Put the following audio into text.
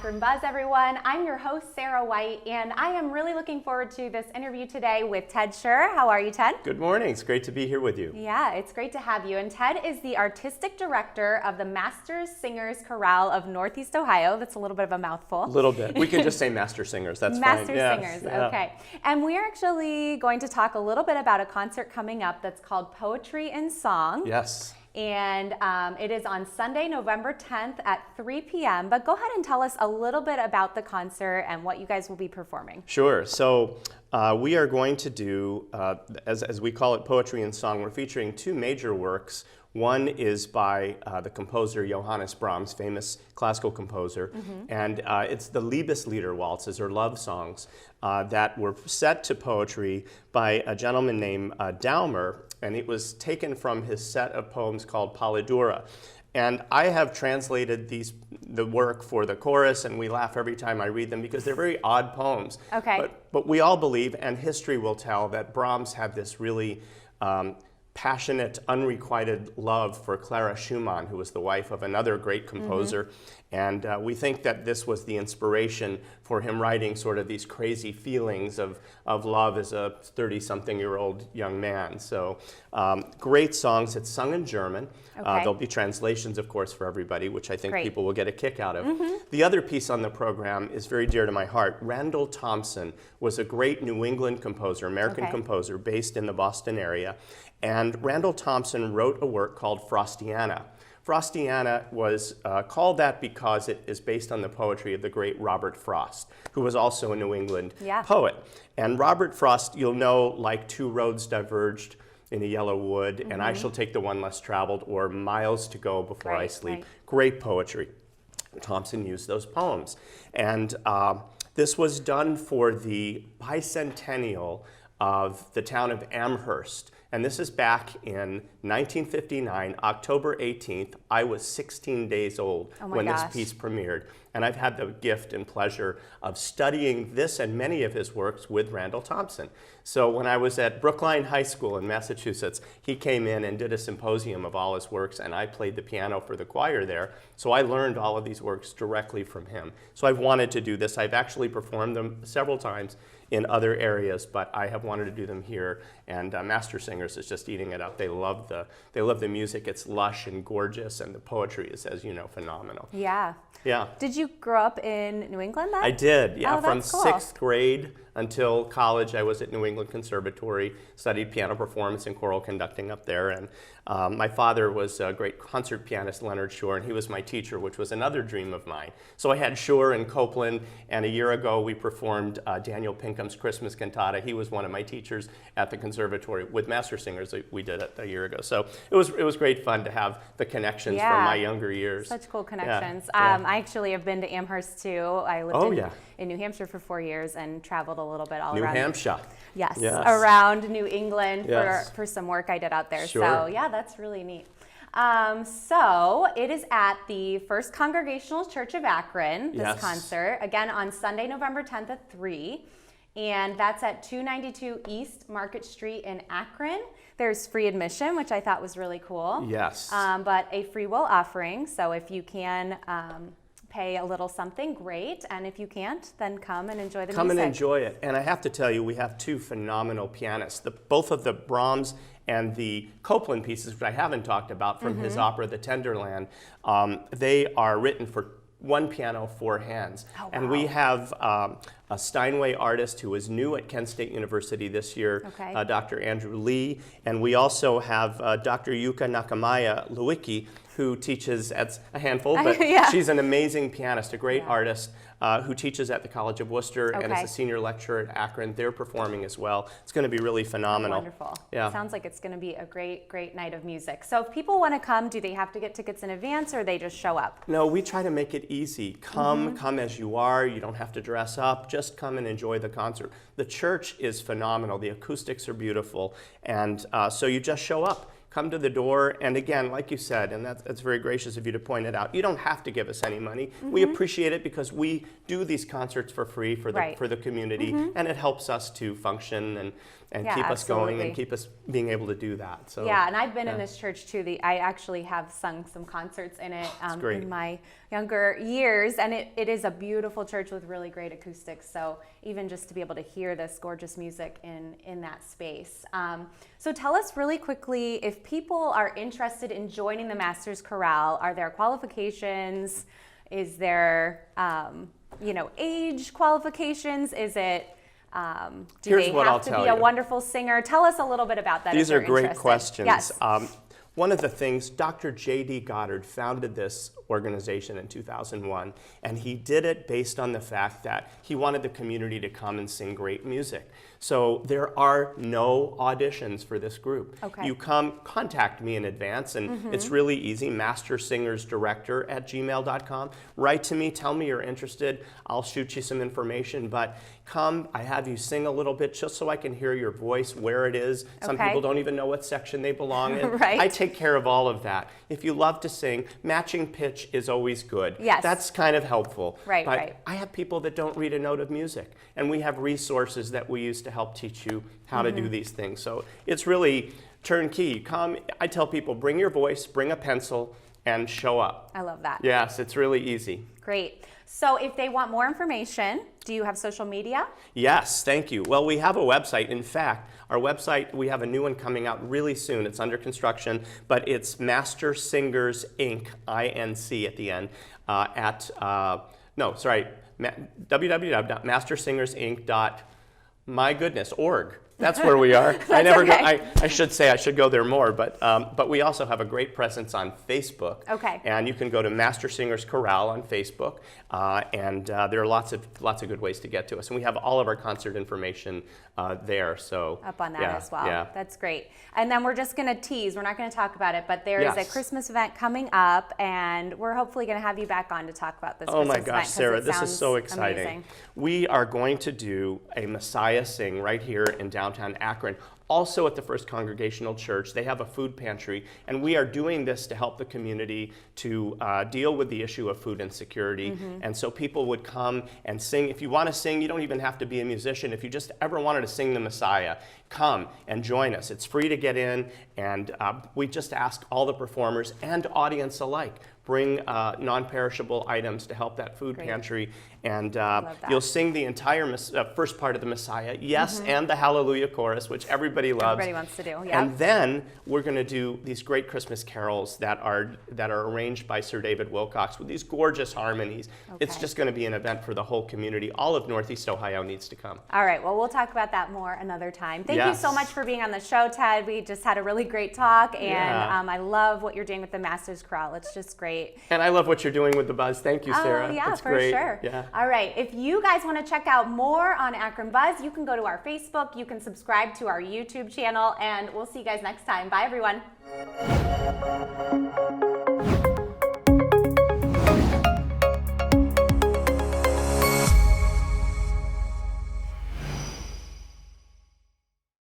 Akron Buzz, everyone. I'm your host, Sarah White, and I am really looking forward to this interview today with Ted Shure. How are you, Ted? Good morning. It's great to be here with you. Yeah, it's great to have you. And Ted is the artistic director of the Master Singers Chorale of Northeast Ohio. That's a little bit of a mouthful. A little bit. We can just say Master Singers. That's Master fine. Master Singers, yeah. okay. And we're actually going to talk a little bit about a concert coming up that's called Poetry and Song. Yes. And it is on Sunday, November 10th at 3 p.m. But go ahead and tell us a little bit about the concert and what you guys will be performing. Sure. So we are going to do, as we call it, Poetry and Song. We're featuring two major works. One is by the composer Johannes Brahms, famous classical composer, and it's the Liebeslieder waltzes, or love songs, that were set to poetry by a gentleman named Daumer, and it was taken from his set of poems called Polydura. And I have translated the work for the chorus, and we laugh every time I read them because they're very odd poems. Okay. But we all believe, and history will tell, that Brahms had this really passionate, unrequited love for Clara Schumann, who was the wife of another great composer. And we think that this was the inspiration for him writing sort of these crazy feelings of love as a 30-something-year-old young man. So great songs. It's sung in German. Okay. There'll be translations, of course, for everybody, which I think Great. people will get a kick out of. The other piece on the program is very dear to my heart. Randall Thompson was a great New England composer, American composer, based in the Boston area. And Randall Thompson wrote a work called Frostiana. Frostiana was called that because it is based on the poetry of the great Robert Frost, who was also a New England poet. And Robert Frost, you'll know, like Two Roads Diverged in a Yellow Wood, and I Shall Take the One Less Traveled, or Miles to Go Before I Sleep. Great poetry. Thompson used those poems. And this was done for the bicentennial of the town of Amherst. And this is back in 1959, October 18th. I was 16 days old when this piece premiered. And I've had the gift and pleasure of studying this and many of his works with Randall Thompson. So when I was at Brookline High School in Massachusetts, he came in and did a symposium of all his works, and I played the piano for the choir there. So I learned all of these works directly from him. So I've wanted to do this. I've actually performed them several times in other areas, but I have wanted to do them here, and Master Singers is just eating it up. They love the music. It's lush and gorgeous, and the poetry is, as you know, phenomenal. Yeah. Yeah. Did you grow up in New England then? I did, yeah. Oh, From that's cool. 6th grade until college, I was at New England Conservatory, studied piano performance and choral conducting up there. And my father was a great concert pianist, Leonard Shure, and he was my teacher, which was another dream of mine. So I had Shure and Copeland, and a year ago we performed Daniel Pinkham's Christmas Cantata. He was one of my teachers at the conservatory with Master Singers. We did it a year ago. So it was great fun to have the connections from my younger years. Such cool connections. Yeah. I actually have been to Amherst too. I lived in New Hampshire for 4 years and traveled a little bit all around. New Hampshire. Yes, around New England Yes. for some work I did out there. Sure. So yeah, that's really neat. So it is at the First Congregational Church of Akron, this concert, again on Sunday, November 10th at 3. And that's at 292 East Market Street in Akron. There's free admission, which I thought was really cool. Yes. But a free will offering. So if you can pay a little something, great. And if you can't, then come and enjoy the music. Come and enjoy it. And I have to tell you, we have two phenomenal pianists. Both of the Brahms and the Copeland pieces, which I haven't talked about from his opera, The Tenderland, they are written for one piano, four hands. Oh, wow. And we have a Steinway artist who is new at Kent State University this year, Dr. Andrew Lee. And we also have Dr. Yuka Nakamaya Lewicki, who teaches at a handful, but she's an amazing pianist, a great artist who teaches at the College of Worcester and is a senior lecturer at Akron. They're performing as well. It's going to be really phenomenal. Wonderful. Yeah. Sounds like it's going to be a great, great night of music. So if people want to come, do they have to get tickets in advance or they just show up? No, we try to make it easy. Come as you are. You don't have to dress up. Just come and enjoy the concert. The church is phenomenal. The acoustics are beautiful. And so you just show up. come to the door. And again, like you said, and that's very gracious of you to point it out, you don't have to give us any money. We appreciate it because we do these concerts for free for the community, and it helps us to function and keep us going and keep us being able to do that. So yeah, and I've been in this church too. I actually have sung some concerts in it in my younger years, and it is a beautiful church with really great acoustics. So even just to be able to hear this gorgeous music in that space. So tell us really quickly, if people are interested in joining the Masters Chorale, are there qualifications? Is there age qualifications? Is it do they have to be a wonderful singer? Tell us a little bit about that. These are great questions. Yes. One of the things, Dr. J.D. Goddard founded this organization in 2001, and he did it based on the fact that he wanted the community to come and sing great music. So there are no auditions for this group. Okay. You contact me in advance, and it's really easy, mastersingersdirector@gmail.com. Write to me, tell me you're interested. I'll shoot you some information, but come, I have you sing a little bit just so I can hear your voice, where it is. Some people don't even know what section they belong in. Right. I take care of all of that. If you love to sing, matching pitch is always good. Yes. That's kind of helpful. Right, but right. I have people that don't read a note of music, and we have resources that we use to help teach you how to do these things. So it's really turnkey. Come, I tell people, bring your voice, bring a pencil, and show up. I love that. Yes, it's really easy. Great. So if they want more information, do you have social media? Yes, thank you. Well, we have a website. In fact, our website, we have a new one coming out really soon. It's under construction, but it's Master Singers Inc., I-N-C at the end, www.mastersingersinc.org. That's where we are. I should say I should go there more, but we also have a great presence on Facebook. Okay. And you can go to Master Singers Chorale on Facebook, and there are lots of good ways to get to us. And we have all of our concert information there. So up on that as well. Yeah. That's great. And then we're just going to tease. We're not going to talk about it, but there is a Christmas event coming up, and we're hopefully going to have you back on to talk about this. Oh Christmas my gosh, event, Sarah, this is so exciting. Amazing. We are going to do a Messiah Sing right here in downtown Akron. Also at the First Congregational Church, they have a food pantry, and we are doing this to help the community to deal with the issue of food insecurity. And so people would come and sing. If you want to sing, you don't even have to be a musician. If you just ever wanted to sing the Messiah, come and join us. It's free to get in, and we just ask all the performers and audience alike, bring non-perishable items to help that food pantry. And you'll sing the entire first part of the Messiah, and the Hallelujah chorus, which everybody loves. Everybody wants to do, And then we're going to do these great Christmas carols that are arranged by Sir David Wilcox with these gorgeous harmonies. It's just going to be an event for the whole community. All of Northeast Ohio needs to come. All right, well, we'll talk about that more another time. Thank you so much for being on the show, Ted. We just had a really great talk, and I love what you're doing with the Masters Chorale. It's just great. And I love what you're doing with the Buzz. Thank you, Sarah. Oh, yeah, it's for great. sure. Yeah. All right, if you guys want to check out more on Akron Buzz, you can go to our Facebook, you can subscribe to our YouTube channel, and we'll see you guys next time. Bye, everyone.